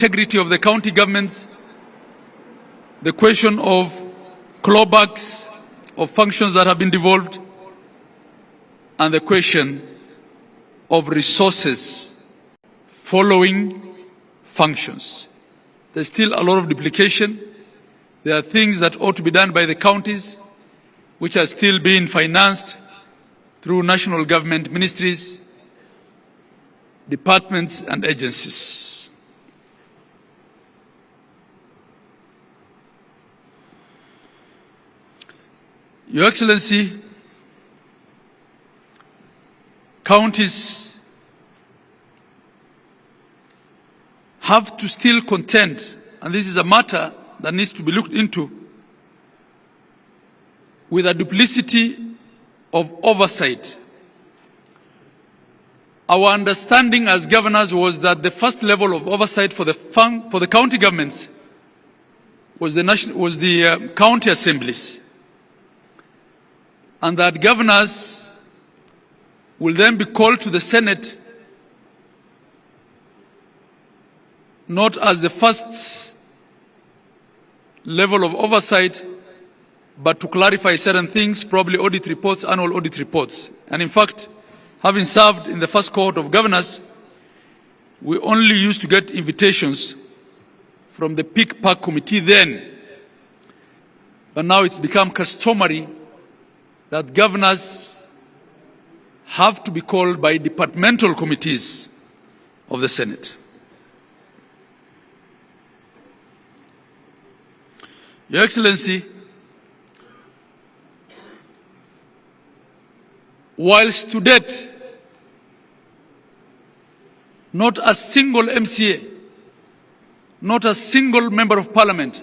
integrity of the county governments, the question of clawbacks of functions that have been devolved, and the question of resources following functions. There's still a lot of duplication. There are things that ought to be done by the counties, which are still being financed through national government ministries, departments, and agencies. Your Excellency, counties have to still contend, and this is a matter that needs to be looked into, with a duplicity of oversight. Our understanding as governors was that the first level of oversight for the county governments was the county assemblies, and that governors will then be called to the Senate not as the first level of oversight, but to clarify certain things, probably audit reports, annual audit reports. And in fact, having served in the first cohort of governors, we only used to get invitations from the Peak Park Committee then. But now it's become customary that governors have to be called by departmental committees of the Senate. Your Excellency, whilst to date, not a single MCA, not a single member of parliament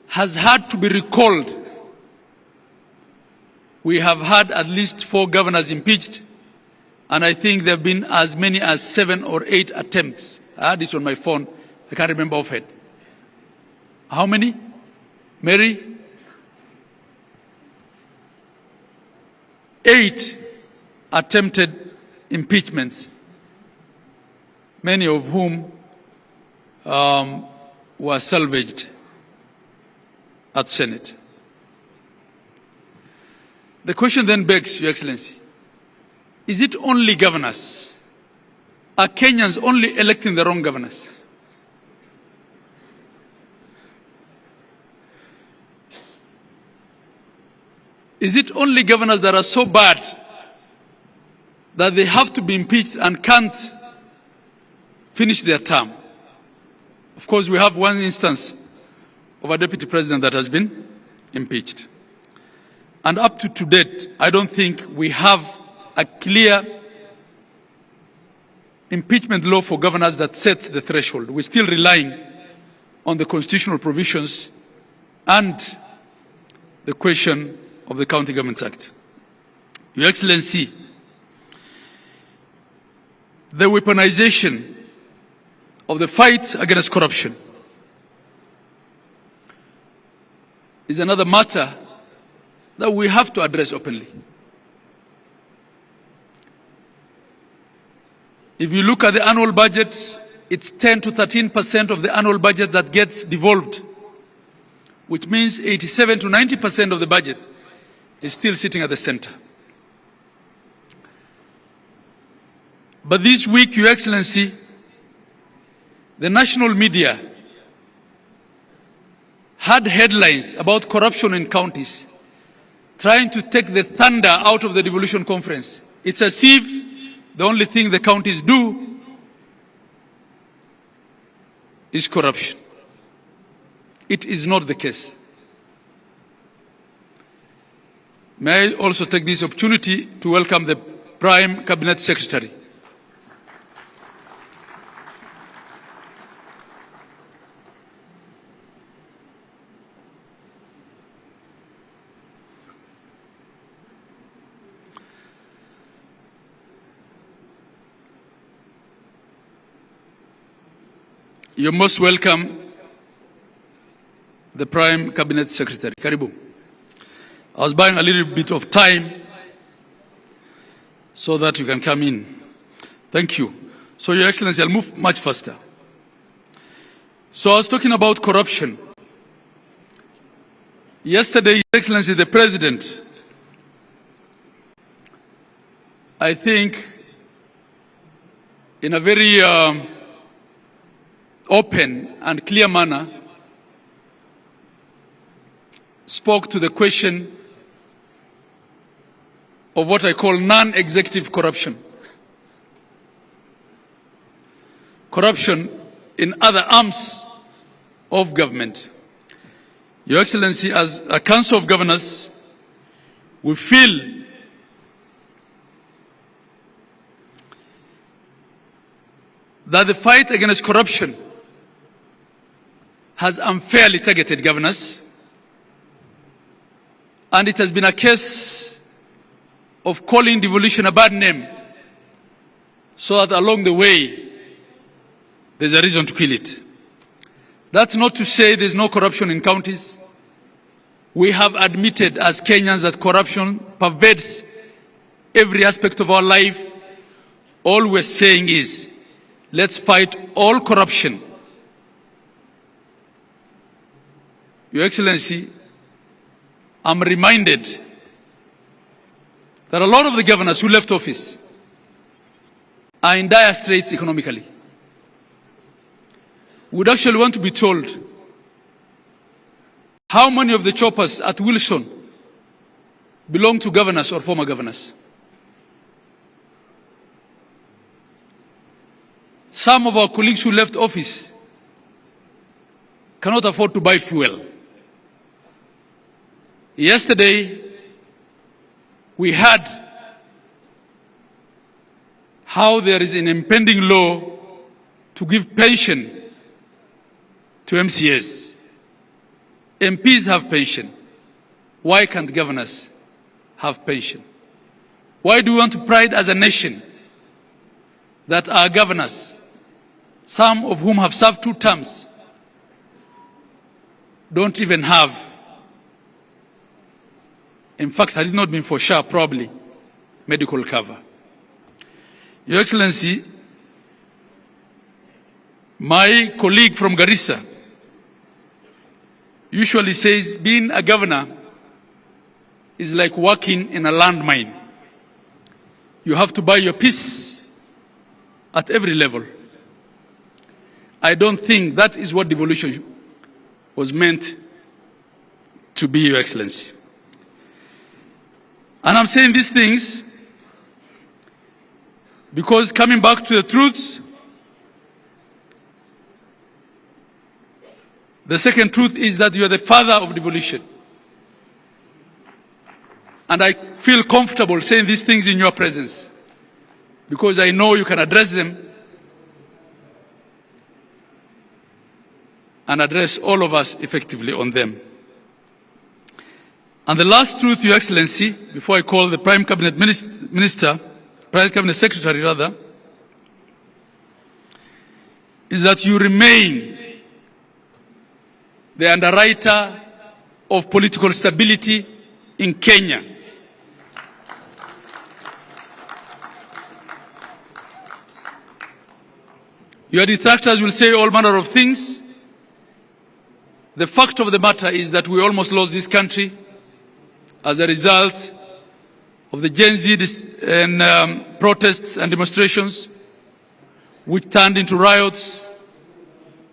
has had to be recalled. We have had at least 4 governors impeached, and I think there have been as many as 7 or 8 attempts. I had it on my phone. I can't remember offhand. How many? Mary? 8 attempted impeachments, many of whom were salvaged at Senate. The question then begs, Your Excellency, is it only governors? Are Kenyans only electing the wrong governors? Is it only governors that are so bad that they have to be impeached and can't finish their term? Of course, we have one instance of a deputy president that has been impeached. And up to date, I don't think we have a clear impeachment law for governors that sets the threshold. We're still relying on the constitutional provisions and the question of the County Governments Act. Your Excellency, the weaponization of the fight against corruption is another matter that we have to address openly. If you look at the annual budget, it's 10 to 13% of the annual budget that gets devolved, which means 87 to 90% of the budget is still sitting at the center. But this week, Your Excellency, the national media had headlines about corruption in counties, trying to take the thunder out of the devolution conference. It's as if the only thing the counties do is corruption. It is not the case. May I also take this opportunity to welcome the Prime Cabinet Secretary. You're most welcome, the Prime Cabinet Secretary. Karibu. I was buying a little bit of time so that you can come in. Thank you. So, Your Excellency, I'll move much faster. So I was talking about corruption. Yesterday, Your Excellency the President, I think, in a very open and clear manner, spoke to the question of what I call non-executive corruption. Corruption in other arms of government. Your Excellency, as a Council of Governors, we feel that the fight against corruption has unfairly targeted governors, and it has been a case of calling devolution a bad name, so that along the way there's a reason to kill it. That's not to say there's no corruption in counties. We have admitted as Kenyans that corruption pervades every aspect of our life. All we're saying is, let's fight all corruption. Your Excellency, I'm reminded that a lot of the governors who left office are in dire straits economically. We'd actually want to be told how many of the choppers at Wilson belong to governors or former governors. Some of our colleagues who left office cannot afford to buy fuel. Yesterday, we heard how there is an impending law to give pension to MCAs. MPs have pension. Why can't governors have pension? Why do we want to pride as a nation that our governors, some of whom have served 2 terms, don't even have, in fact, had it not been for SHA, probably, medical cover? Your Excellency, my colleague from Garissa usually says being a governor is like working in a landmine. You have to buy your peace at every level. I don't think that is what devolution was meant to be, Your Excellency. And I'm saying these things because, coming back to the truths, the second truth is that you are the father of devolution. And I feel comfortable saying these things in your presence because I know you can address them and address all of us effectively on them. And the last truth, Your Excellency, before I call the Prime Cabinet Prime Cabinet Secretary rather, is that you remain the underwriter of political stability in Kenya. Your detractors will say all manner of things. The fact of the matter is that we almost lost this country as a result of the Gen Z protests and demonstrations, which turned into riots.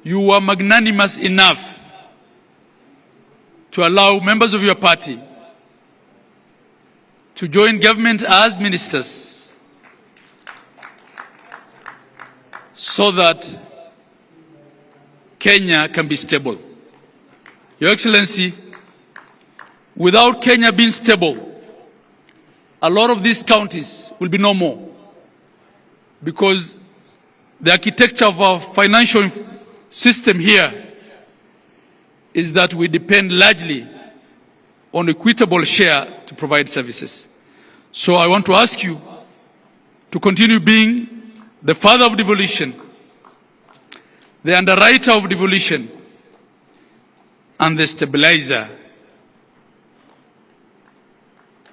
You were magnanimous enough to allow members of your party to join government as ministers so that Kenya can be stable. Your Excellency, without Kenya being stable, a lot of these counties will be no more, because the architecture of our financial system here is that we depend largely on equitable share to provide services. So I want to ask you to continue being the father of devolution, the underwriter of devolution, and the stabilizer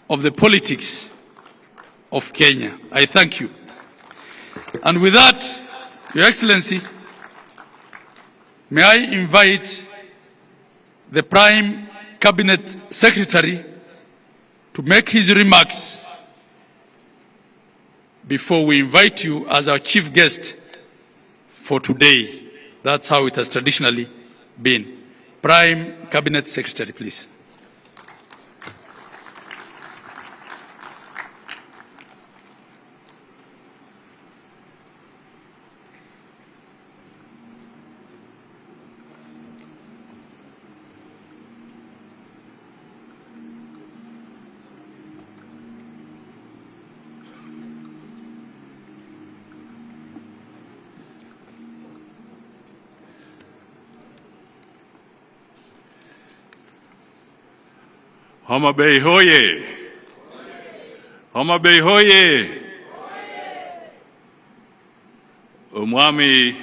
of the politics of Kenya. I thank you. And with that, Your Excellency, May I invite the Prime Cabinet Secretary to make his remarks before we invite you as our chief guest for today. That's how it has traditionally been. Prime Cabinet Secretary, please. Homa Bay hoye! Homa Bay hoye! Umwami,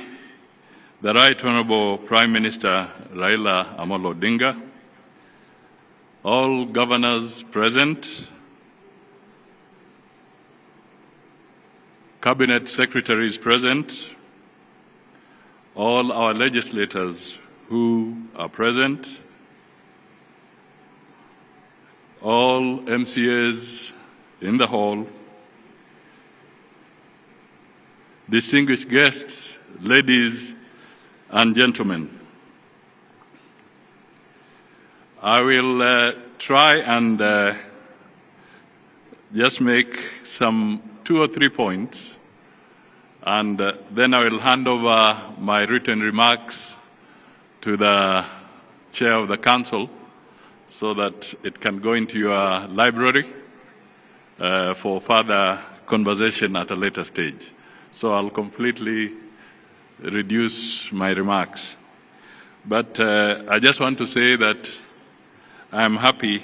the Right Honorable Prime Minister Raila Amolo Odinga, all governors present, cabinet secretaries present, all our legislators who are present, all MCAs in the hall, distinguished guests, ladies and gentlemen. I will try and just make some 2 or 3 points, and then I will hand over my written remarks to the Chair of the Council, so that it can go into your library for further conversation at a later stage. So I'll completely reduce my remarks. But I just want to say that I'm happy.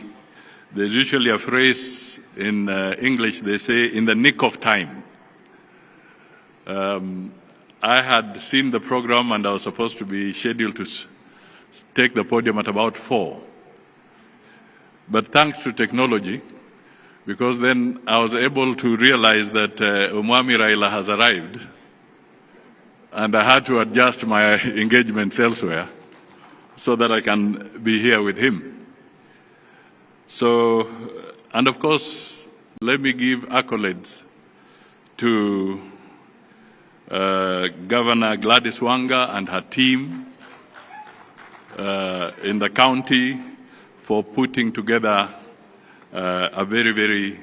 There's usually a phrase in English, they say, in the nick of time. I had seen the program and I was supposed to be scheduled to take the podium at about 4. But thanks to technology, because then I was able to realize that Umwami Raila has arrived, and I had to adjust my engagements elsewhere so that I can be here with him. So, and of course, let me give accolades to Governor Gladys Wanga and her team in the county for putting together a very, very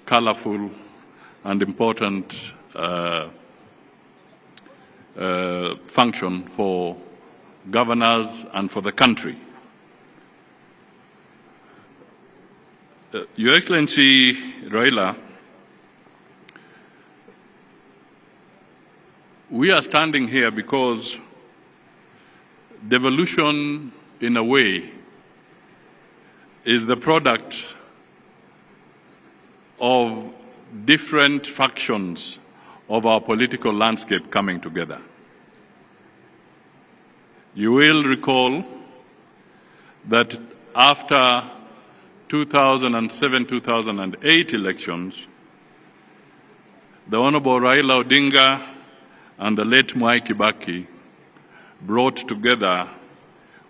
colorful and important function for governors and for the country. Your Excellency Raila, we are standing here because devolution, in a way, is the product of different factions of our political landscape coming together. You will recall that after 2007-2008 elections, the Honorable Raila Odinga and the late Mwai Kibaki brought together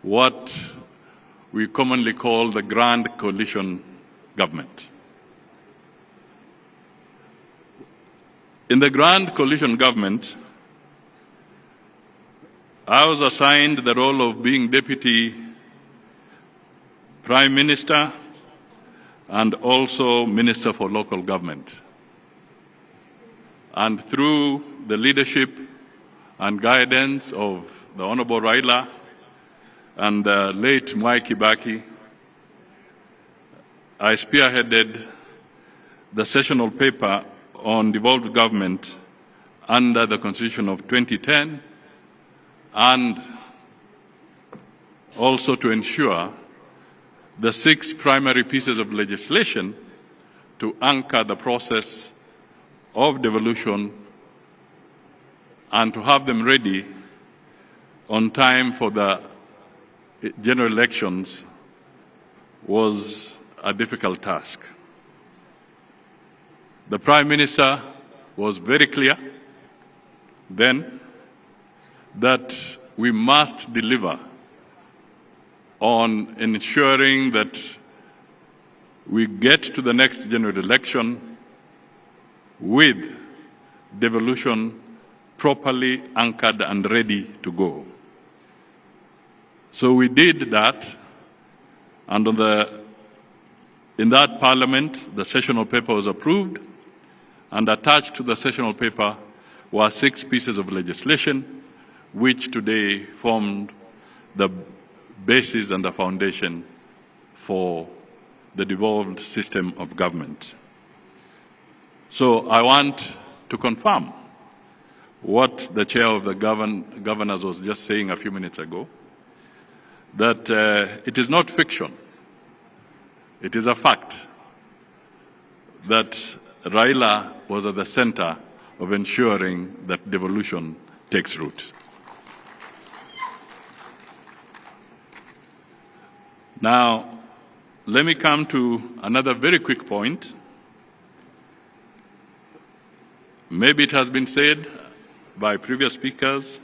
what we commonly call the Grand Coalition Government. In the Grand Coalition Government, I was assigned the role of being Deputy Prime Minister and also Minister for Local Government. And through the leadership and guidance of the Honorable Raila and late Mwai Kibaki, I spearheaded the sessional paper on devolved government under the Constitution of 2010, and also to ensure the 6 primary pieces of legislation to anchor the process of devolution and to have them ready on time for the general elections was a difficult task. The Prime Minister was very clear then that we must deliver on ensuring that we get to the next general election with devolution properly anchored and ready to go. So we did that, and in that parliament, the sessional paper was approved, and attached to the sessional paper were 6 pieces of legislation, which today formed the basis and the foundation for the devolved system of government. So I want to confirm what the chair of the governors was just saying a few minutes ago, that it is not fiction. It is a fact that Raila was at the center of ensuring that devolution takes root. Now, let me come to another very quick point. Maybe it has been said by previous speakers,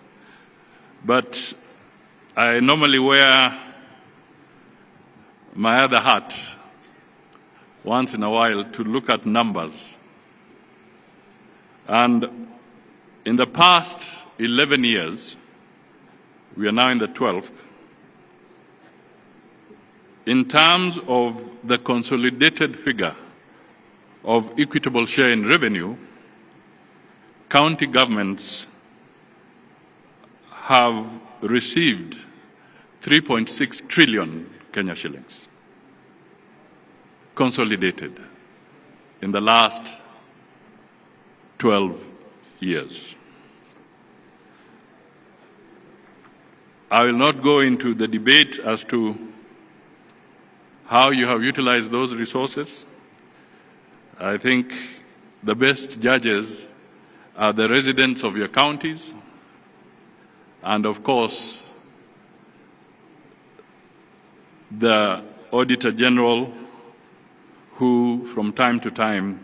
but I normally wear my other hat once in a while to look at numbers. And in the past 11 years, we are now in the 12th, in terms of the consolidated figure of equitable share in revenue, county governments have received 3.6 trillion Kenya shillings, consolidated in the last 12 years. I will not go into the debate as to how you have utilized those resources. I think the best judges are the residents of your counties, and of course, the Auditor General, who from time to time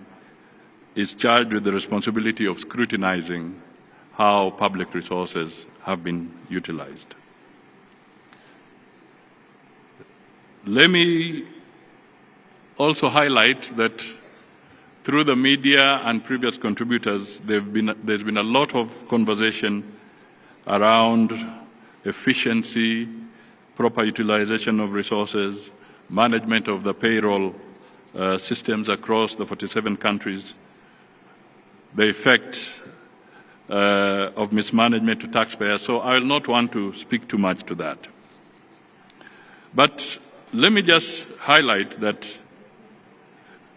is charged with the responsibility of scrutinizing how public resources have been utilized. Let me also highlight that through the media and previous contributors, there's been a lot of conversation around efficiency, proper utilization of resources, management of the payroll systems across the 47 countries, the effect of mismanagement to taxpayers. So I will not want to speak too much to that. But let me just highlight that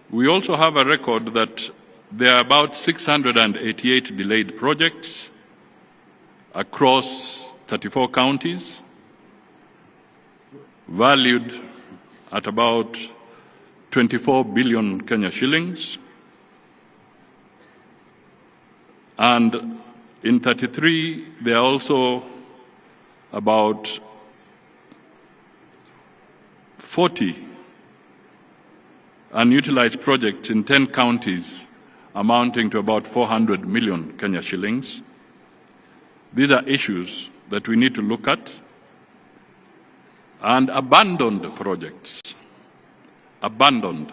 we also have a record that there are about 688 delayed projects across 34 counties, valued at about 24 billion Kenya shillings. And in 33, there are also about 40 unutilized projects in 10 counties amounting to about 400 million Kenya shillings. These are issues that we need to look at. And abandoned projects, abandoned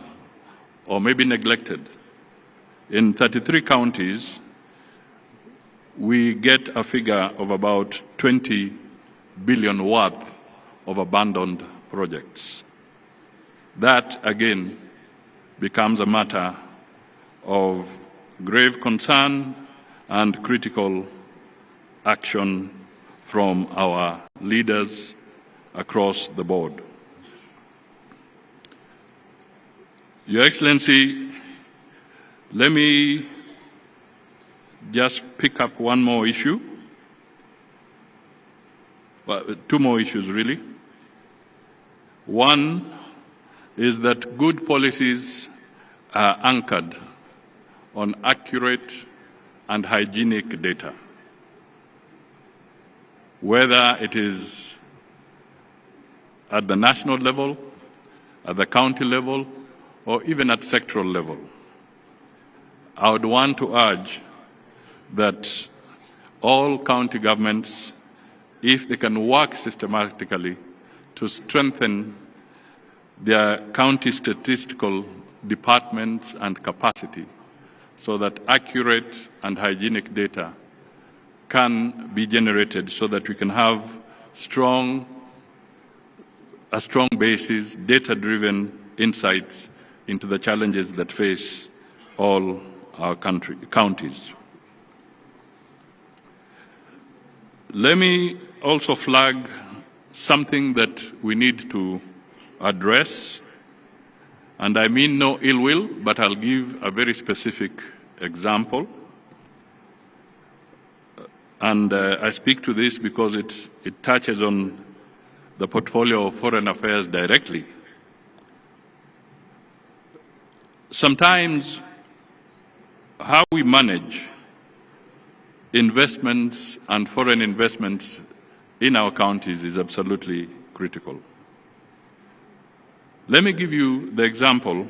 or maybe neglected. In 33 counties, we get a figure of about 20 billion worth of abandoned projects. That, again, becomes a matter of grave concern and critical action from our leaders across the board. Your Excellency, let me just pick up one more issue, well, 2 more issues really. One is that good policies are anchored on accurate and hygienic data, whether it is at the national level, at the county level, or even at sectoral level. I would want to urge that all county governments if they can work systematically to strengthen their county statistical departments and capacity so that accurate and hygienic data can be generated so that we can have a strong basis, data-driven insights into the challenges that face all our counties. Let me also flag something that we need to address, and I mean no ill will, but I'll give a very specific example. And I speak to this because it touches on the portfolio of foreign affairs directly. Sometimes how we manage investments and foreign investments in our counties is absolutely critical. Let me give you the example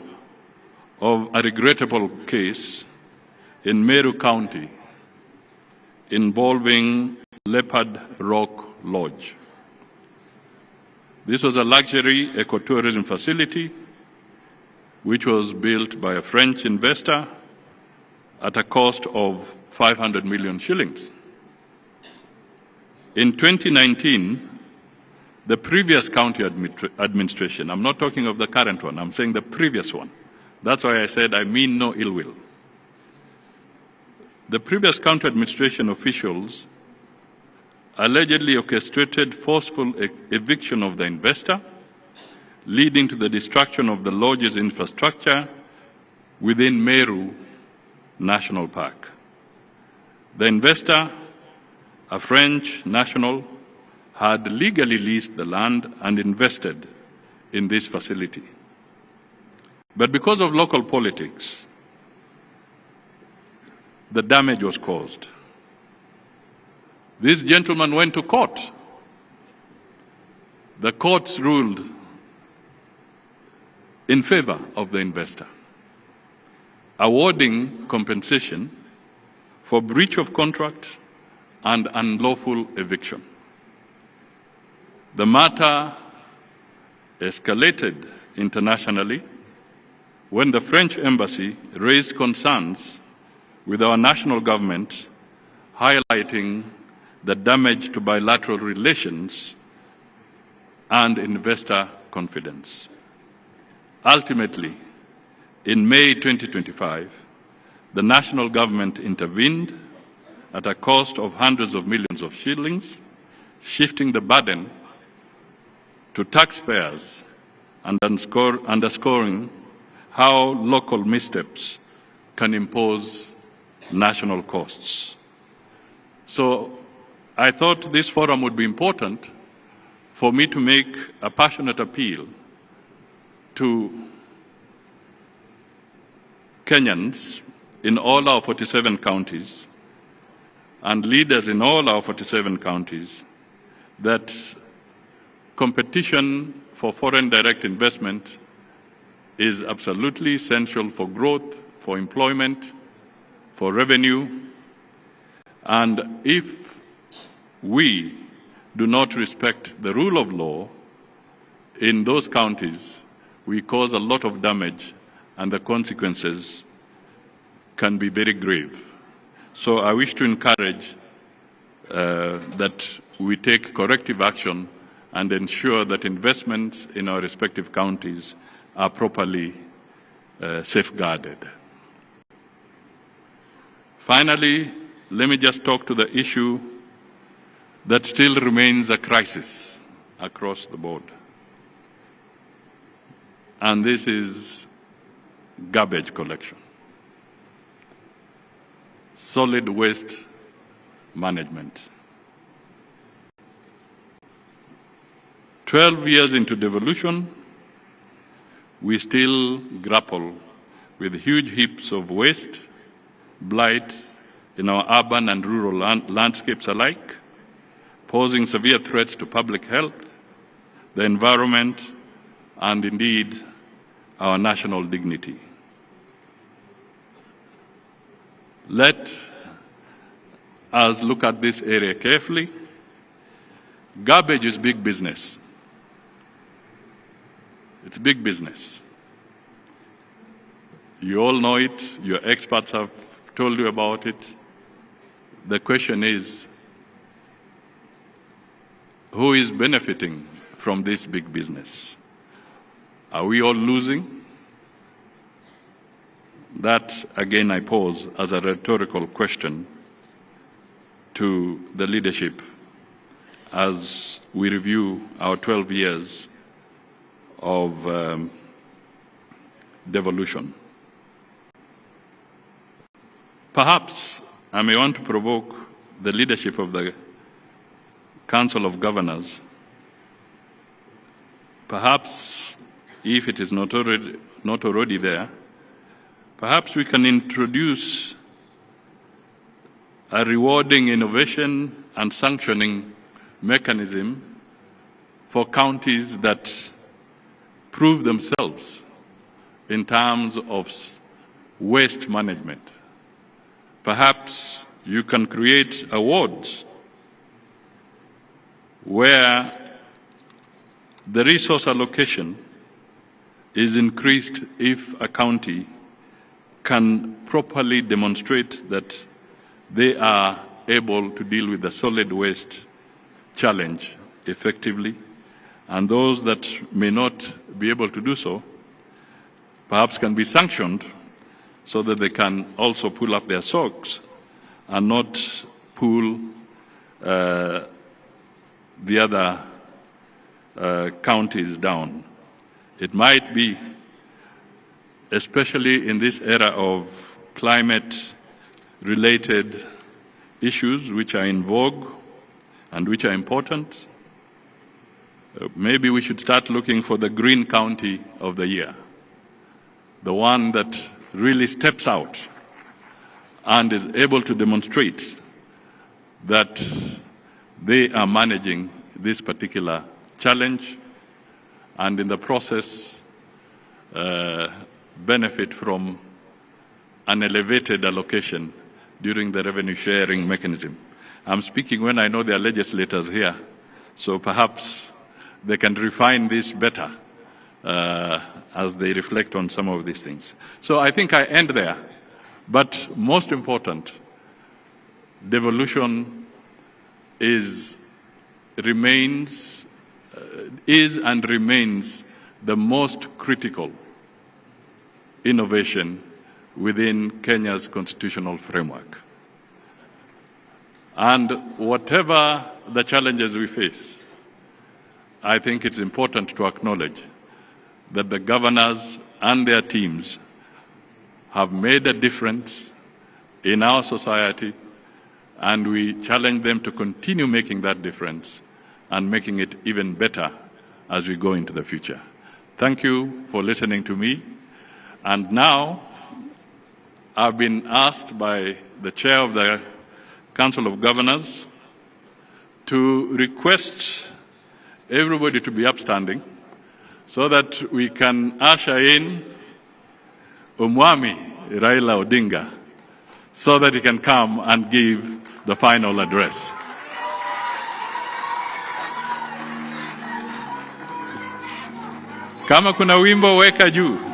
of a regrettable case in Meru County involving Leopard Rock Lodge. This was a luxury ecotourism facility which was built by a French investor at a cost of 500 million shillings. In 2019, the previous county administration, I'm not talking of the current one, I'm saying the previous one. That's why I said I mean no ill will. The previous county administration officials allegedly orchestrated forceful eviction of the investor, leading to the destruction of the lodge's infrastructure within Meru National Park. The investor, a French national, had legally leased the land and invested in this facility. But because of local politics, the damage was caused. This gentleman went to court. The courts ruled in favor of the investor, awarding compensation for breach of contract and unlawful eviction. The matter escalated internationally when the French embassy raised concerns with our national government, highlighting the damage to bilateral relations and investor confidence. Ultimately, in May 2025, the national government intervened at a cost of hundreds of millions of shillings, shifting the burden to taxpayers and underscoring how local missteps can impose national costs. So I thought this forum would be important for me to make a passionate appeal to Kenyans in all our 47 counties and leaders in all our 47 counties that competition for foreign direct investment is absolutely essential for growth, for employment, for revenue. And if we do not respect the rule of law in those counties, we cause a lot of damage and the consequences can be very grave. So I wish to encourage that we take corrective action and ensure that investments in our respective counties are properly safeguarded. Finally, let me just talk to the issue that still remains a crisis across the board. And this is garbage collection, solid waste management. 12 years into devolution, we still grapple with huge heaps of waste, blight in our urban and rural landscapes alike, posing severe threats to public health, the environment, and indeed our national dignity. Let us look at this area carefully Garbage is big business. It's big business. You all know it. Your experts have told you about it. The question is, who is benefiting from this big business? Are we all losing? That, again, I pose as a rhetorical question to the leadership as we review our 12 years of devolution. Perhaps I may want to provoke the leadership of the Council of Governors. Perhaps, if it is not already there, perhaps we can introduce a rewarding innovation and sanctioning mechanism for counties that prove themselves in terms of waste management. Perhaps you can create awards where the resource allocation is increased if a county can properly demonstrate that they are able to deal with the solid waste challenge effectively, and those that may not be able to do so perhaps can be sanctioned so that they can also pull up their socks and not pull the other counties down. It might be, especially in this era of climate-related issues which are in vogue and which are important, maybe we should start looking for the Green County of the Year, the one that really steps out and is able to demonstrate that they are managing this particular challenge and in the process benefit from an elevated allocation during the revenue sharing mechanism. I'm speaking when I know there are legislators here, so perhaps they can refine this better as they reflect on some of these things. So I think I end there. But most important, devolution is and remains the most critical innovation within Kenya's constitutional framework. And whatever the challenges we face, I think it's important to acknowledge that the governors and their teams have made a difference in our society, and we challenge them to continue making that difference and making it even better as we go into the future. Thank you for listening to me. And now, I've been asked by the chair of the Council of Governors to request everybody to be upstanding so that we can usher in Umwami Raila Odinga so that he can come and give the final address. Kama kuna wimbo weka juu.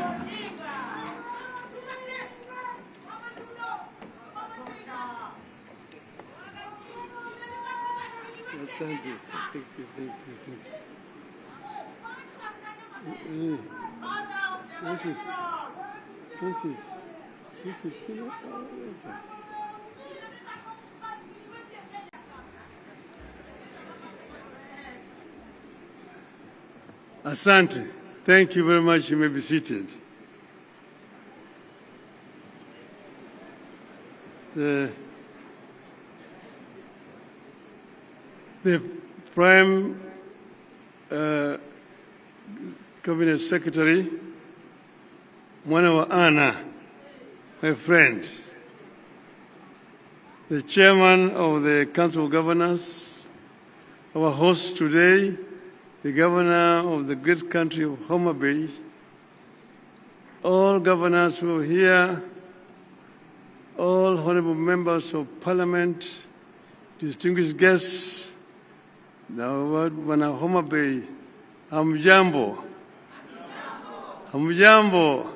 Thank you. Asante. Thank you very much. You may be seated. The Prime Cabinet Secretary, Mwana Anna, my friend, the Chairman of the Council of Governors, our host today, the Governor of the great country of Homa Bay, all governors who are here, all honorable members of Parliament, distinguished guests, Na wana Homa Bay, hamjambo? Hamjambo?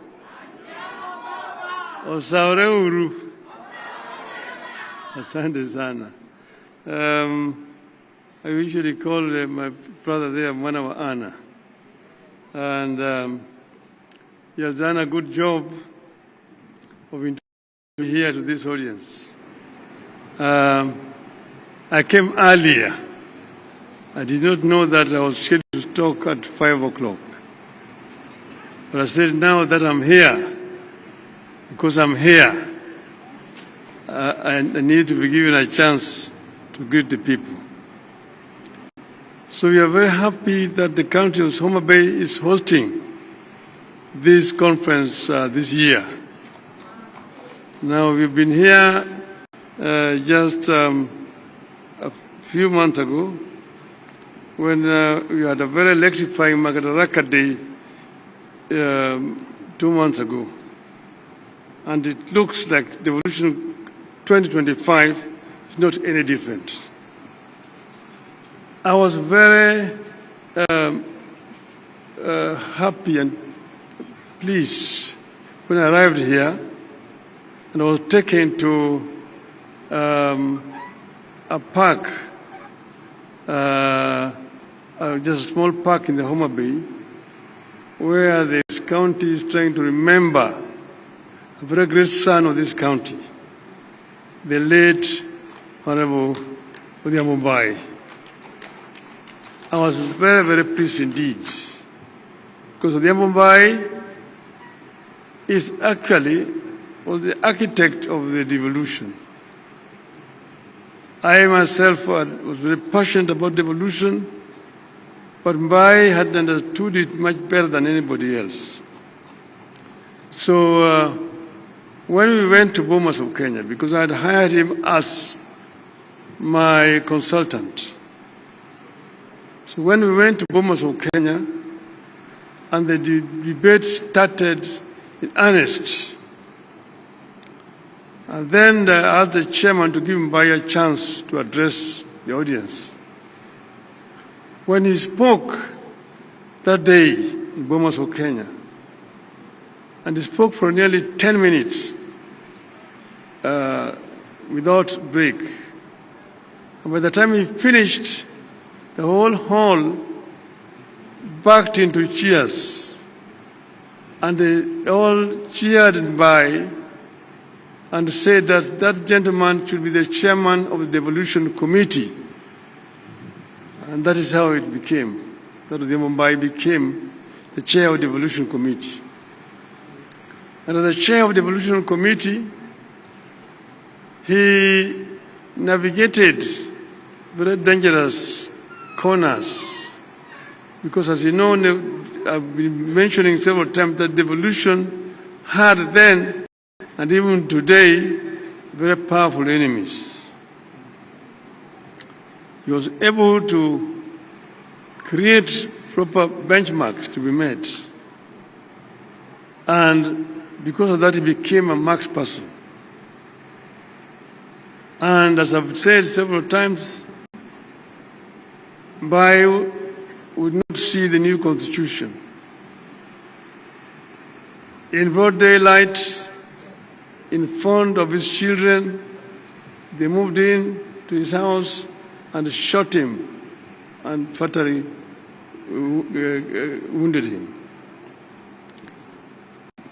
Osaoreuru. Asante sana. I usually call my brother there Mwana wa Ana. And he has done a good job of introducing me here to this audience. I came earlier. I did not know that I was scheduled to talk at 5 o'clock. But I said, now that I'm here, because I'm here, I need to be given a chance to greet the people. So we are very happy that the county of Homa Bay is hosting this conference this year. Now we've been here just a few months ago when we had a very electrifying Madaraka Day 2 months ago. And it looks like Devolution 2025 is not any different. I was very happy and pleased when I arrived here and I was taken to a park, just a small park in the Homa Bay, where this county is trying to remember a very great son of this county, the late Honorable Mumbai. I was very, very pleased indeed, because Mumbai is actually was the architect of the devolution. I myself was very passionate about devolution, but Mbai had understood it much better than anybody else. So when we went to Bomas of Kenya, because I had hired him as my consultant. So when we went to Bomas of Kenya, and the debate started in earnest, and then I asked the chairman to give Mbai a chance to address the audience. When he spoke that day in Bomas of Kenya, and he spoke for nearly 10 minutes without break. And by the time he finished, the whole hall backed into cheers. And they all cheered Mbai and said that that gentleman should be the chairman of the Devolution Committee. And that is how it became. That Mumbai became the chair of the Devolution Committee. And as the chair of the Devolution Committee, he navigated very dangerous corners. Because as you know, I've been mentioning several times that devolution had then, and even today, very powerful enemies. He was able to create proper benchmarks to be met. And because of that, he became a marksperson person. And as I've said several times, Mbai would not see the new constitution. In broad daylight, in front of his children, they moved in to his house and shot him and fatally wounded him.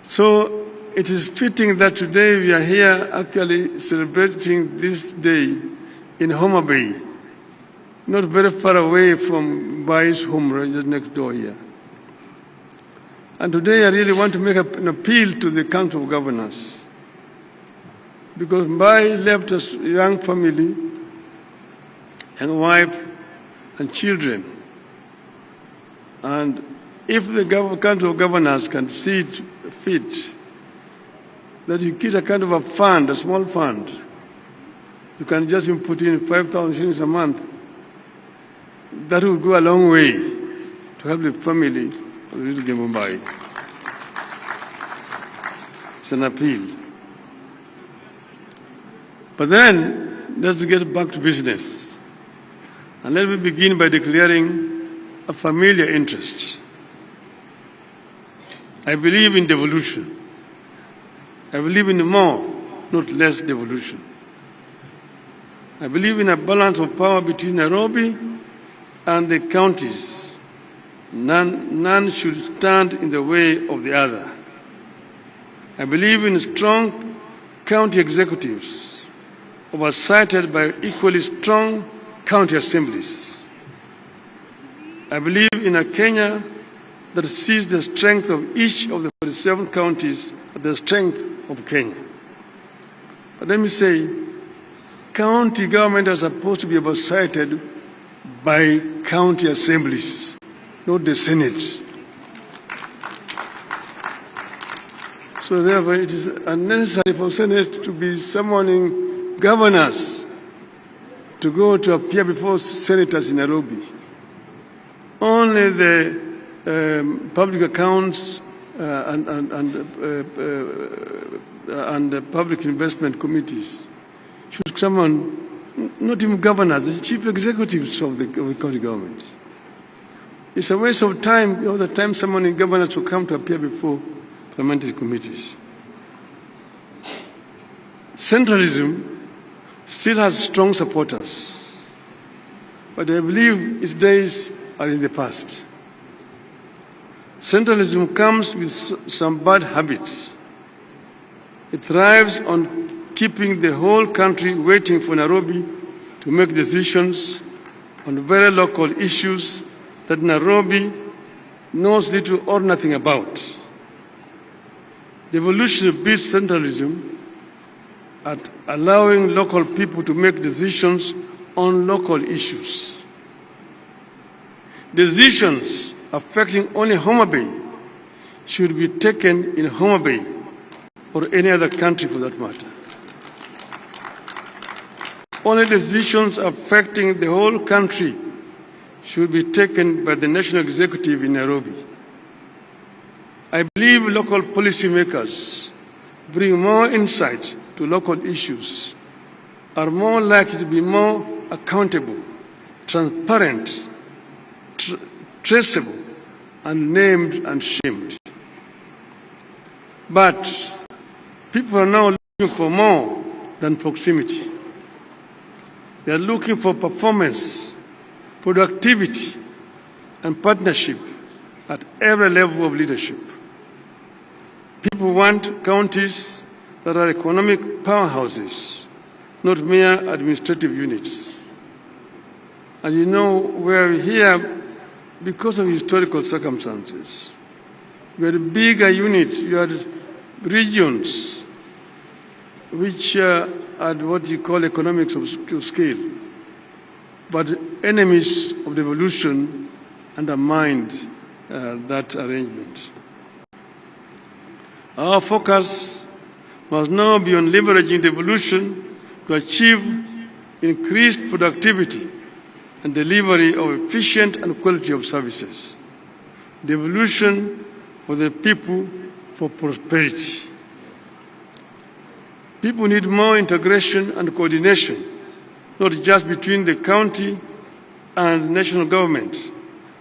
So it is fitting that today we are here actually celebrating this day in Homa Bay, not very far away from Mbai's home, right just next door here. And today I really want to make an appeal to the Council of Governors, because Mbai left a young family and wife and children. And if the Council of Governors can see it fit that you get a kind of a fund, a small fund, you can just put in 5,000 shillings a month, that will go a long way to help the family of the little Mumbai. It's an appeal. But then, let's get back to business. And let me begin by declaring a familiar interest. I believe in devolution. I believe in more, not less devolution. I believe in a balance of power between Nairobi and the counties. None should stand in the way of the other. I believe in strong county executives oversighted by equally strong county assemblies. I believe in a Kenya that sees the strength of each of the 47 counties as the strength of Kenya. But let me say, county government are supposed to be oversighted by county assemblies, not the Senate. So therefore, it is unnecessary for Senate to be summoning governors to go to appear before senators in Nairobi. Only the public accounts and the public investment committees should summon not even governors, the chief executives of the county government. It's a waste of time, all the time summoning governors to come to appear before parliamentary committees. Centralism still has strong supporters, but I believe its days are in the past. Centralism comes with some bad habits. It thrives on keeping the whole country waiting for Nairobi to make decisions on very local issues that Nairobi knows little or nothing about. Devolution beats centralism at allowing local people to make decisions on local issues. Decisions affecting only Homa Bay should be taken in Homa Bay or any other country for that matter. Only decisions affecting the whole country should be taken by the national executive in Nairobi. I believe local policymakers bring more insight to local issues, are more likely to be more accountable, transparent, traceable, and named and shamed. But people are now looking for more than proximity. They are looking for performance, productivity, and partnership at every level of leadership. People want counties that are economic powerhouses, not mere administrative units. And you know, we're here because of historical circumstances. We had bigger units, you had regions which had what you call economics of scale. But enemies of devolution undermined that arrangement. Our focus must now be on leveraging devolution to achieve increased productivity and delivery of efficient and quality of services. Devolution for the people, for prosperity. People need more integration and coordination, not just between the county and national government,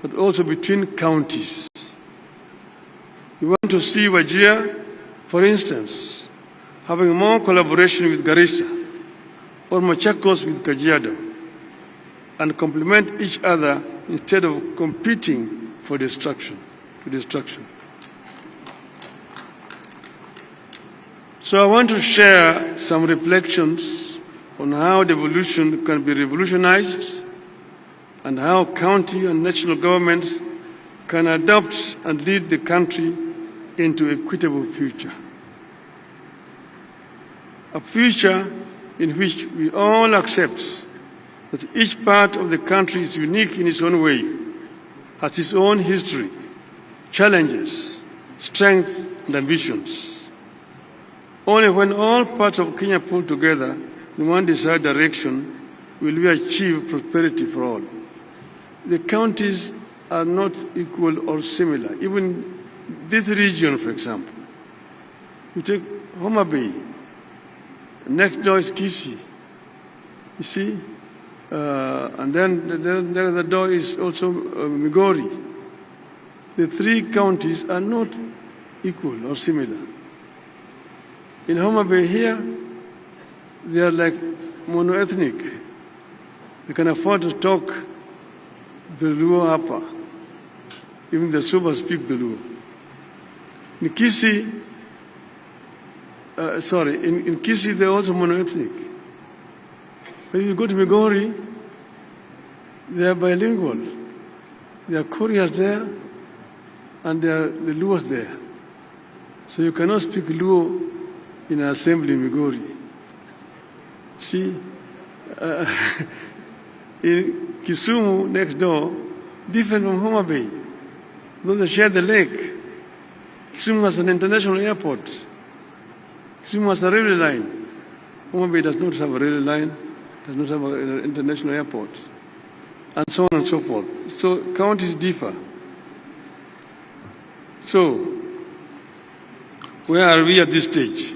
but also between counties. We want to see Wajir, for instance, having more collaboration with Garissa or Machakos with Kajiado, and complement each other instead of competing for destruction. So I want to share some reflections on how devolution can be revolutionized and how county and national governments can adopt and lead the country into an equitable future. A future in which we all accept that each part of the country is unique in its own way, has its own history, challenges, strengths, and ambitions. Only when all parts of Kenya pull together in one desired direction will we achieve prosperity for all. The counties are not equal or similar. Even this region, for example, you take Homa Bay, next door is Kisii. You see, and then the other door is also Migori. The three counties are not equal or similar. In Homa Bay here, they are like monoethnic. They can afford to talk the Luo Upper. Even the Suba speak the Luo. In Kisii, in Kisii they're also monoethnic. When you go to Migori, they are bilingual. There are Koreans there, and there are the Luos there. So you cannot speak Luo in an assembly in Migori. See, in Kisumu next door, different from Homa Bay. Though they share the lake, Kisumu has an international airport. Kisumu has a railway line. Homa Bay does not have a railway line, does not have an international airport, and so on and so forth. So counties differ. So, where are we at this stage?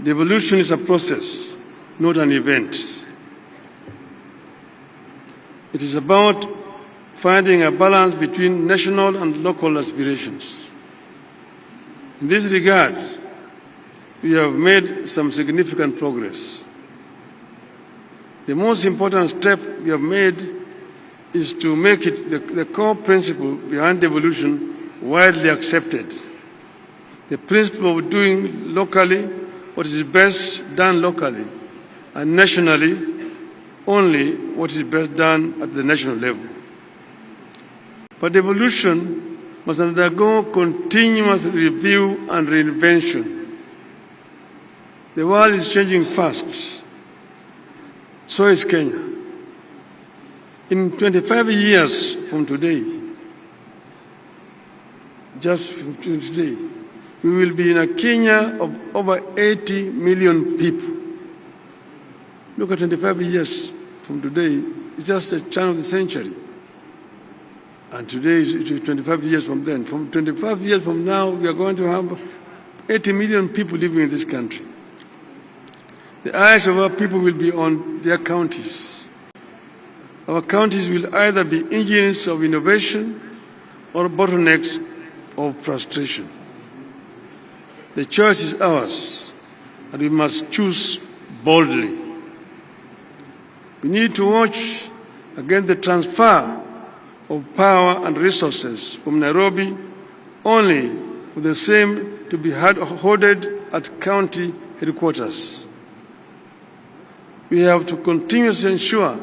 Devolution is a process, not an event. It is about finding a balance between national and local aspirations. In this regard, we have made some significant progress. The most important step we have made is to make it the core principle behind devolution widely accepted. The principle of doing locally what is best done locally, and nationally only what is best done at the national level. But devolution must undergo continuous review and reinvention. The world is changing fast. So is Kenya. In 25 years from today, just from today, we will be in a Kenya of over 80 million people. Look at 25 years from today, it's just a turn of the century. And today is 25 years from then. From 25 years from now, we are going to have 80 million people living in this country. The eyes of our people will be on their counties. Our counties will either be engines of innovation or bottlenecks of frustration. The choice is ours, and we must choose boldly. We need to watch against the transfer of power and resources from Nairobi only for the same to be hoarded at county headquarters. We have to continuously ensure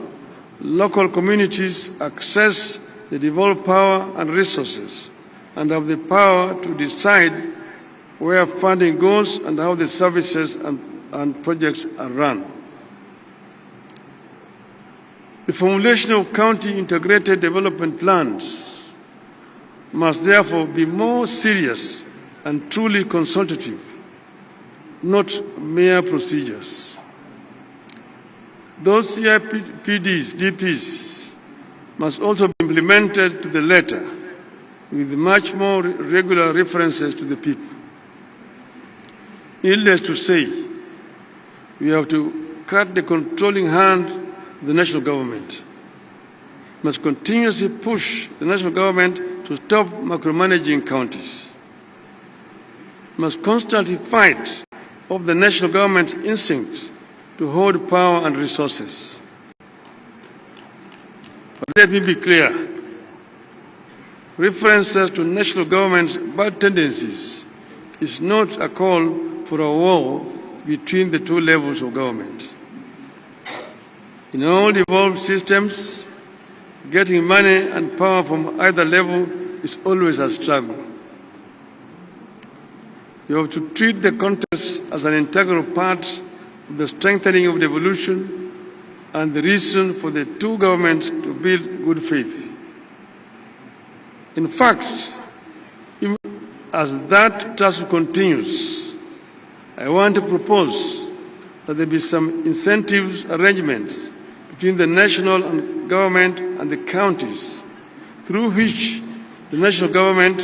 local communities access the devolved power and resources and have the power to decide where funding goes and how the services and projects are run. The formulation of county integrated development plans must therefore be more serious and truly consultative, not mere procedures. Those CIPDs, DPs, must also be implemented to the letter with much more regular references to the people. Needless to say, we have to cut the controlling hand of the national government. We must continuously push the national government to stop micromanaging counties. We must constantly fight off the national government's instinct to hold power and resources. But let me be clear. References to national government's bad tendencies is not a call for a war between the two levels of government. In all devolved systems, getting money and power from either level is always a struggle. You have to treat the contest as an integral part of the strengthening of devolution and the reason for the two governments to build good faith. In fact, even as that task continues, I want to propose that there be some incentives arrangements between the national government and the counties, through which the national government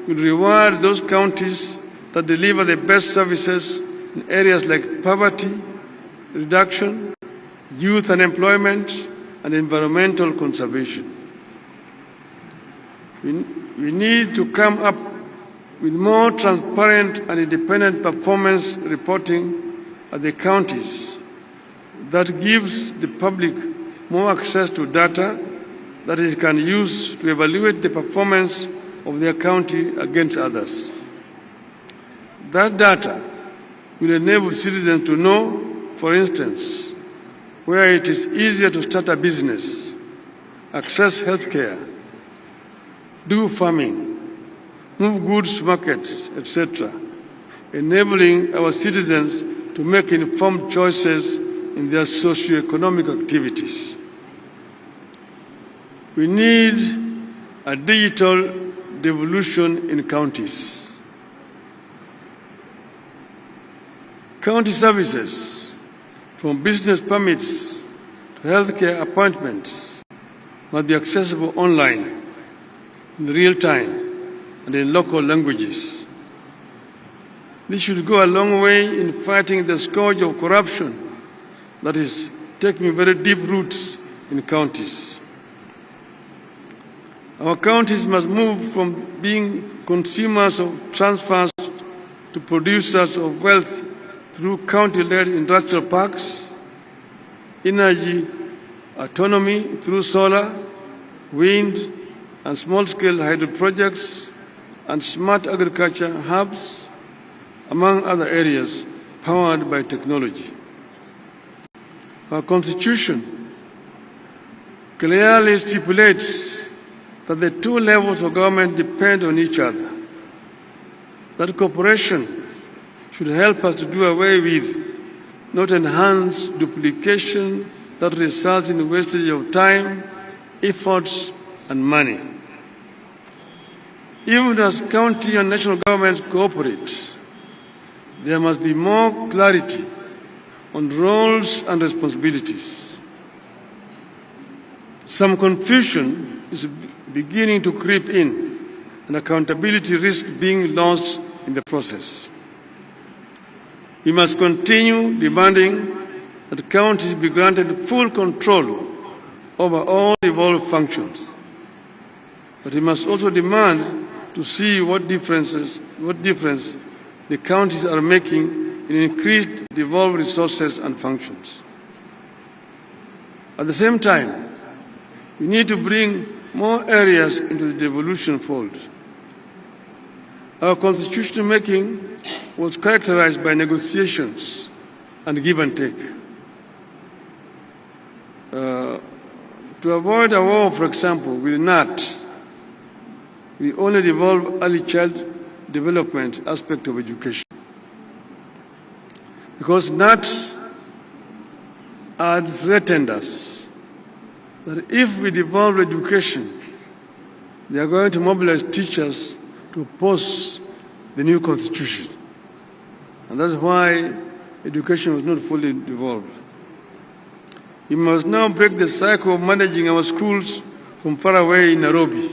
will reward those counties that deliver the best services in areas like poverty reduction, youth unemployment, and environmental conservation. We need to come up with more transparent and independent performance reporting at the counties that gives the public more access to data that it can use to evaluate the performance of their county against others. That data will enable citizens to know, for instance, where it is easier to start a business, access healthcare, do farming, move goods to markets, etc., enabling our citizens to make informed choices in their socio-economic activities. We need a digital devolution in counties. County services, from business permits to healthcare appointments, must be accessible online, in real time, and in local languages. This should go a long way in fighting the scourge of corruption that is taking very deep roots in counties. Our counties must move from being consumers of transfers to producers of wealth through county-led industrial parks, energy autonomy through solar, wind, and small-scale hydro projects, and smart agriculture hubs, among other areas powered by technology. Our Constitution clearly stipulates that the two levels of government depend on each other. That cooperation should help us to do away with, not enhance, duplication that results in wastage of time, efforts, and money. Even as county and national governments cooperate, there must be more clarity on roles and responsibilities. Some confusion is beginning to creep in, and accountability risks being lost in the process. We must continue demanding that counties be granted full control over all devolved functions. But we must also demand to see what difference the counties are making in increased devolved resources and functions. At the same time, we need to bring more areas into the devolution fold. Our constitution making was characterized by negotiations and give and take. To avoid a war, for example, with NAT, we only devolve early child development aspect of education. Because NAT had threatened us that if we devolve education, they are going to mobilize teachers to oppose the new constitution. And that's why education was not fully devolved. We must now break the cycle of managing our schools from far away in Nairobi.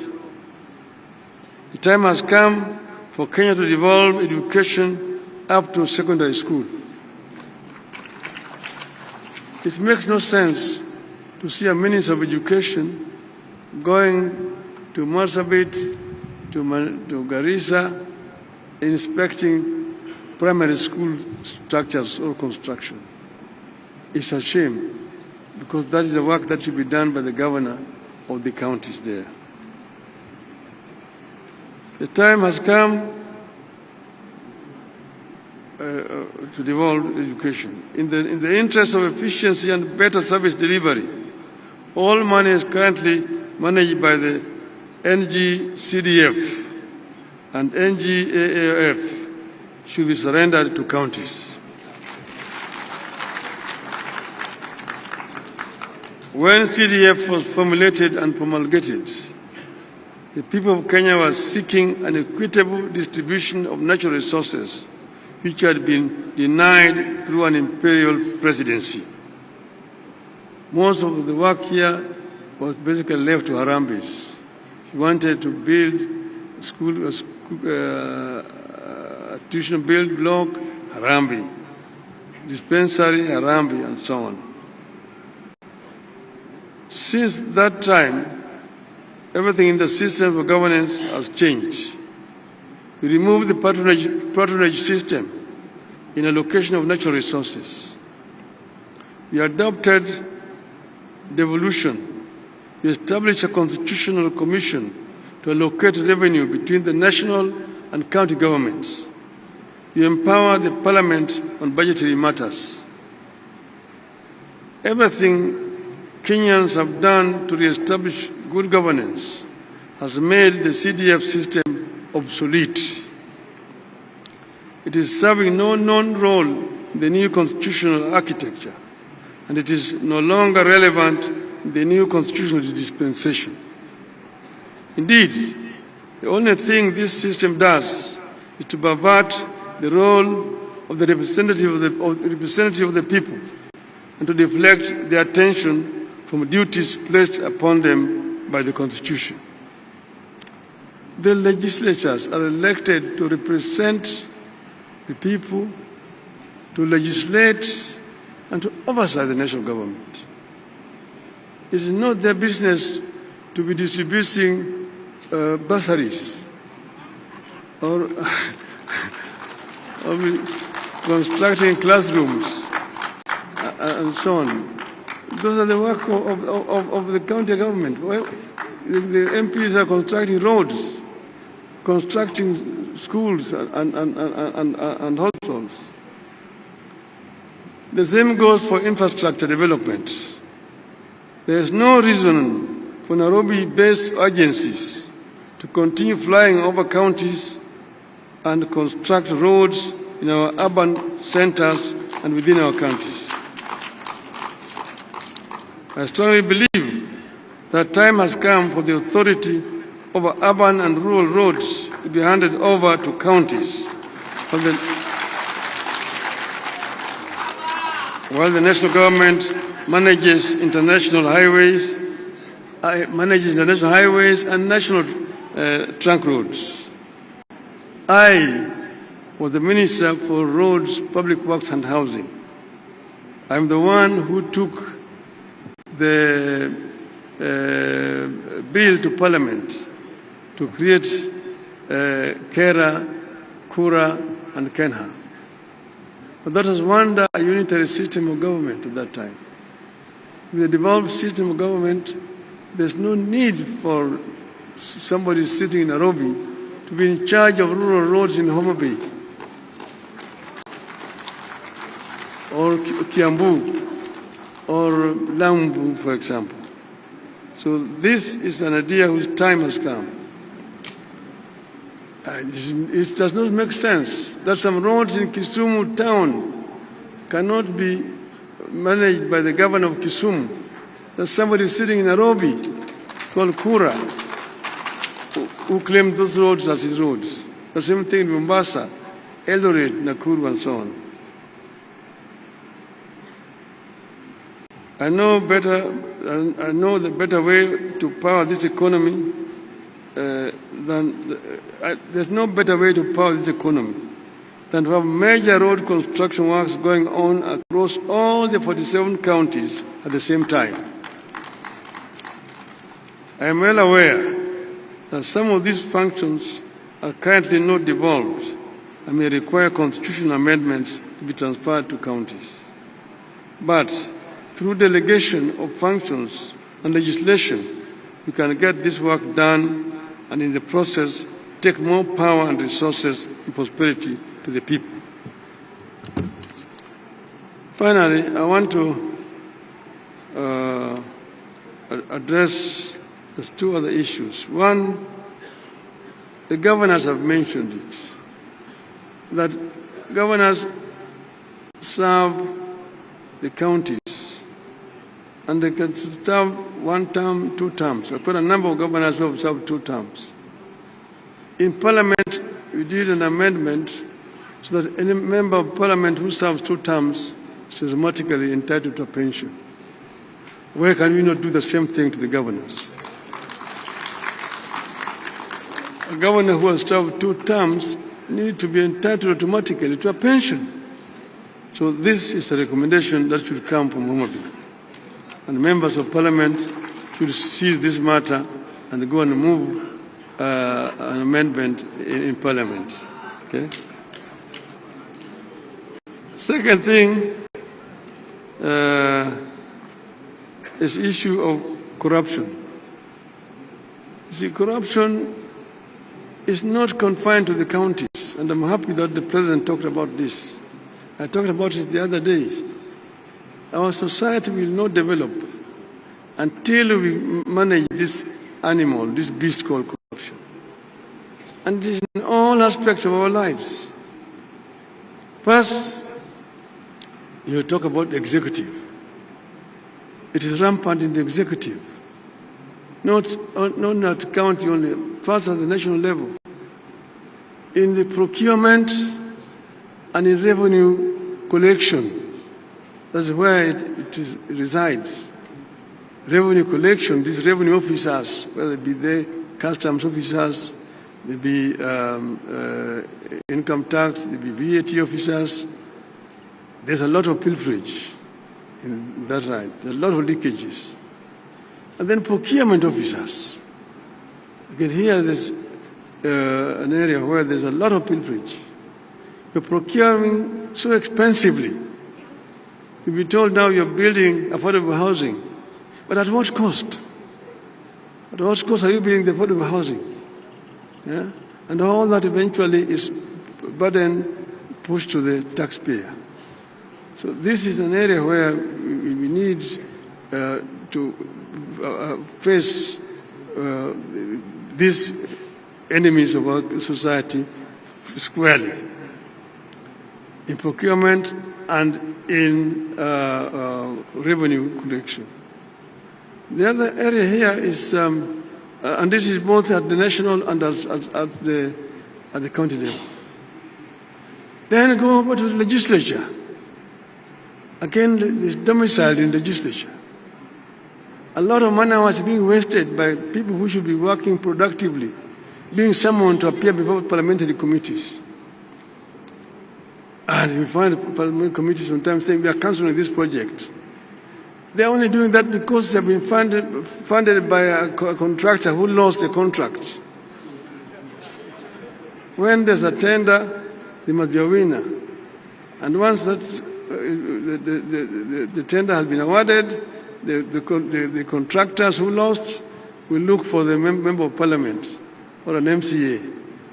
The time has come for Kenya to devolve education up to secondary school. It makes no sense to see a Minister of Education going to Marsabit, to Garissa, inspecting primary school structures or construction. It's a shame, because that is the work that should be done by the governor of the counties there. The time has come to devolve education. In the interest of efficiency and better service delivery, all money is currently managed by the NGCDF and NGAAF should be surrendered to counties. When CDF was formulated and promulgated, the people of Kenya were seeking an equitable distribution of natural resources which had been denied through an imperial presidency. Most of the work here was basically left to Harambes. He wanted to build a tuition block, Harambee, dispensary, Harambee, and so on. Since that time, everything in the system of governance has changed. We removed the patronage system in allocation of natural resources. We adopted devolution. We established a constitutional commission to allocate revenue between the national and county governments. We empower the parliament on budgetary matters. Everything Kenyans have done to re-establish good governance has made the CDF system obsolete. It is serving no known role in the new constitutional architecture, and it is no longer relevant in the new constitutional dispensation. Indeed, the only thing this system does is to pervert the role of the representative of the people and to deflect their attention from duties placed upon them by the Constitution. The legislatures are elected to represent the people, to legislate, and to oversight the national government. It is not their business to be distributing bursaries or be constructing classrooms and so on. Those are the work of the county government. Well, the MPs are constructing roads, constructing schools and hospitals. The same goes for infrastructure development. There is no reason for Nairobi-based agencies to continue flying over counties and construct roads in our urban centers and within our counties. I strongly believe that time has come for the authority over urban and rural roads to be handed over to counties, while the national government manages international highways and national trunk roads. I was the Minister for Roads, Public Works and Housing. I'm the one who took the bill to Parliament to create Kera, Kura and Kenha. But that was under a unitary system of government at that time. With the devolved system of government, there's no need for somebody sitting in Nairobi to be in charge of rural roads in Homa Bay or Kiambu or Lambu, for example. So this is an idea whose time has come. It does not make sense that some roads in Kisumu town cannot be managed by the governor of Kisumu. That somebody sitting in Nairobi called Kura who claimed those roads as his roads. The same thing in Mombasa, Eldoret, Nakuru and so on. I know the better way to power this economy there's no better way to power this economy than to have major road construction works going on across all the 47 counties at the same time. I am well aware that some of these functions are currently not devolved and may require constitutional amendments to be transferred to counties. But through delegation of functions and legislation, we can get this work done and in the process take more power and resources and prosperity to the people. Finally, I want to address two other issues. One, the governors have mentioned it, that governors serve the counties and they can serve 1 term, 2 terms. I've got a number of governors who have served 2 terms. In Parliament, we did an amendment so that any member of Parliament who serves 2 terms is automatically entitled to a pension. Why can we not do the same thing to the governors? A governor who has served 2 terms needs to be entitled automatically to a pension. So this is a recommendation that should come from Homa Bay. And members of Parliament should seize this matter and go and move an amendment in Parliament. Okay. Second thing is issue of corruption. See, corruption is not confined to the counties, and I'm happy that the President talked about this. I talked about it the other day. Our society will not develop until we manage this animal, this beast called corruption. And it is in all aspects of our lives. First, you talk about the executive. It is rampant in the executive. Not at county only, first at the national level. In the procurement and in revenue collection, that's where it resides. Revenue collection, these revenue officers, whether it be the customs officers, they be income tax, they be VAT officers, there's a lot of pilferage in that right. There's a lot of leakages. And then procurement officers. Again, here there's an area where there's a lot of pilferage. You're procuring so expensively. You'll be told now you're building affordable housing. But at what cost? At what cost are you building the affordable housing? Yeah? And all that eventually is burden pushed to the taxpayer. So this is an area where we need to face these enemies of our society squarely in procurement and in revenue collection. The other area here is, and this is both at the national and at the county level. Then go over to the legislature. Again, it's domiciled in the legislature. A lot of money was being wasted by people who should be working productively, being summoned to appear before parliamentary committees. And you find parliamentary committees sometimes saying, we are cancelling this project. They're only doing that because they've been funded by a contractor who lost the contract. When there's a tender, there must be a winner. And once that the tender has been awarded, the contractors who lost will look for the member of parliament or an MCA.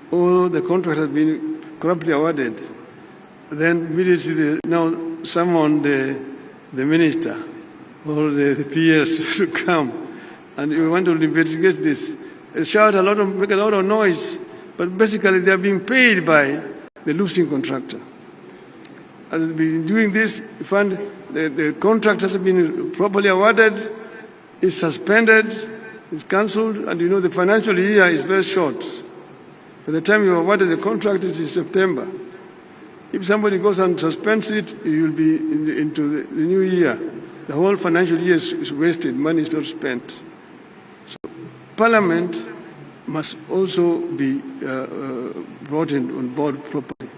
Or the contract has been corruptly awarded. Then immediately they now summon the minister or the PS to come, and you want to investigate this. They shout a lot of, make a lot of noise, but basically they are being paid by the losing contractor. As they've been doing this, you find the contract has been properly awarded, is suspended, is cancelled, and you know the financial year is very short. By the time you awarded the contract, it is September. If somebody goes and suspends it, you will be into the new year. The whole financial year is wasted, money is not spent. So Parliament must also be brought on board properly,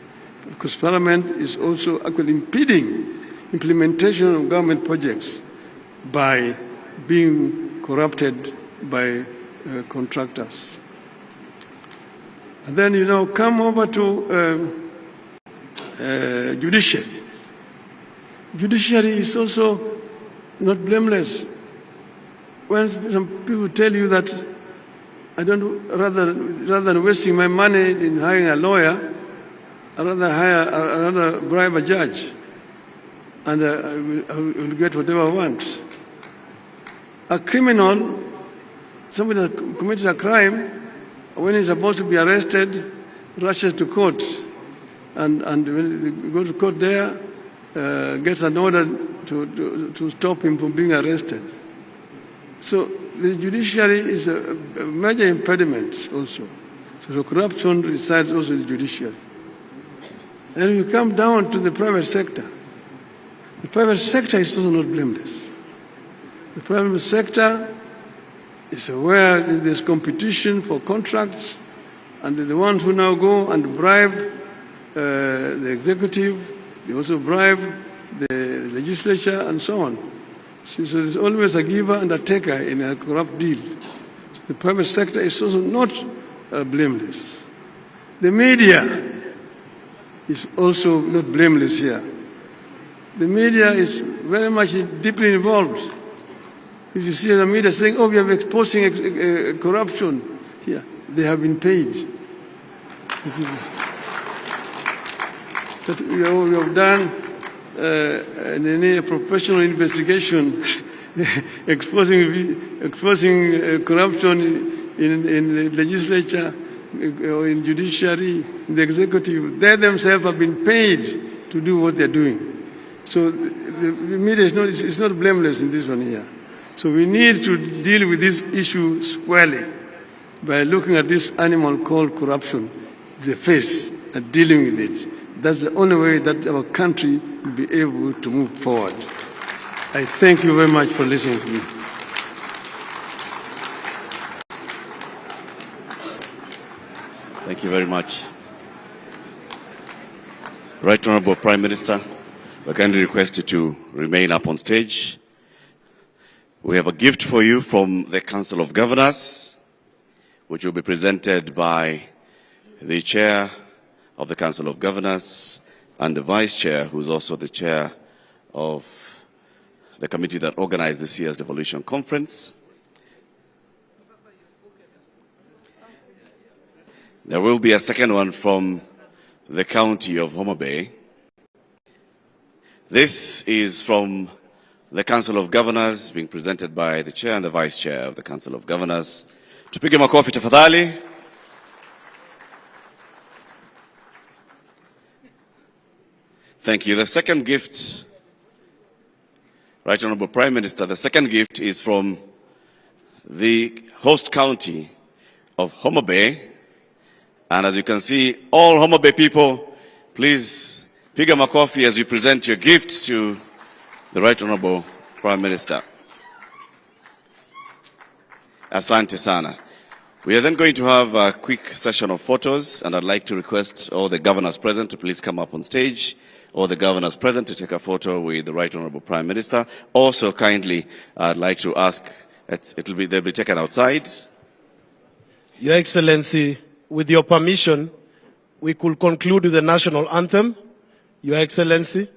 because Parliament is also actually impeding implementation of government projects by being corrupted by contractors. And then, you know, come over to judiciary. Judiciary is also not blameless. When some people tell you that I don't, rather than wasting my money in hiring a lawyer, I'd rather bribe a judge, and I will get whatever I want. A criminal, somebody that committed a crime, when he's supposed to be arrested, rushes to court, and when they go to court there, gets an order to stop him from being arrested. So the judiciary is a major impediment also. So the corruption resides also in the judiciary. And you come down to the private sector. The private sector is also not blameless. The private sector is where there's competition for contracts, and they're the ones who now go and bribe the executive, they also bribe the legislature and so on. So there's always a giver and a taker in a corrupt deal. So the private sector is also not blameless. The media is also not blameless here. The media is very much deeply involved. If you see the media saying, oh, we are exposing corruption here, they have been paid. That we have done a professional investigation exposing corruption in the legislature or in judiciary, in the executive. They themselves have been paid to do what they're doing. So the media is not blameless in this one here. So we need to deal with this issue squarely by looking at this animal called corruption, the face, and dealing with it. That's the only way that our country will be able to move forward. I thank you very much for listening to me. Thank you very much. Right Honorable Prime Minister, we kindly request you to remain up on stage. We have a gift for you from the Council of Governors, which will be presented by the Chair of the Council of Governors and the Vice Chair, who is also the Chair of the committee that organized this year's Devolution Conference. There will be a second one from the county of Homa Bay. This is from the Council of Governors, being presented by the Chair and the Vice Chair of the Council of Governors. Tupige makofi tafadhali. Thank you. The second gift, Right Honorable Prime Minister, the second gift is from the host county of Homa Bay. And as you can see, all Homa Bay people, please piga makofi as you present your gift to the Right Honorable Prime Minister. Asante sana. We are then going to have a quick session of photos, and I'd like to request all the governors present to please come up on stage. All the governors present to take a photo with the Right Honorable Prime Minister. Also, kindly, I'd like to ask, they'll be taken outside. Your Excellency, with your permission, we could conclude with the national anthem, Your Excellency.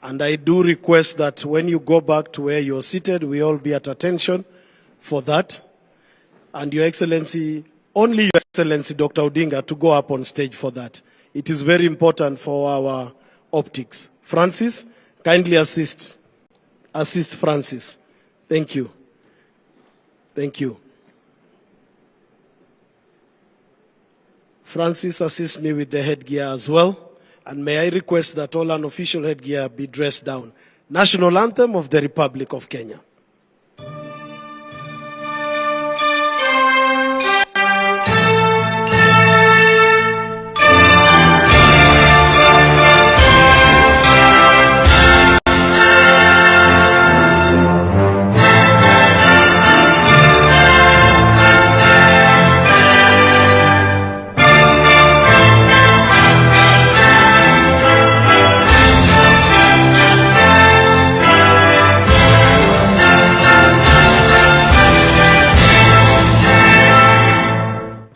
And I do request that when you go back to where you're seated, we all be at attention for that. And Your Excellency, only Your Excellency, Dr. Odinga, to go up on stage for that. It is very important for our optics. Francis, kindly assist. Assist Francis. Thank you. Thank you. Francis, assist me with the headgear as well. And may I request that all unofficial headgear be dressed down. National Anthem of the Republic of Kenya.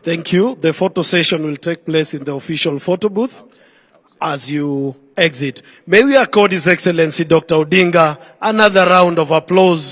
Thank you. The photo session will take place in the official photo booth as you exit. May we accord His Excellency Dr. Odinga another round of applause.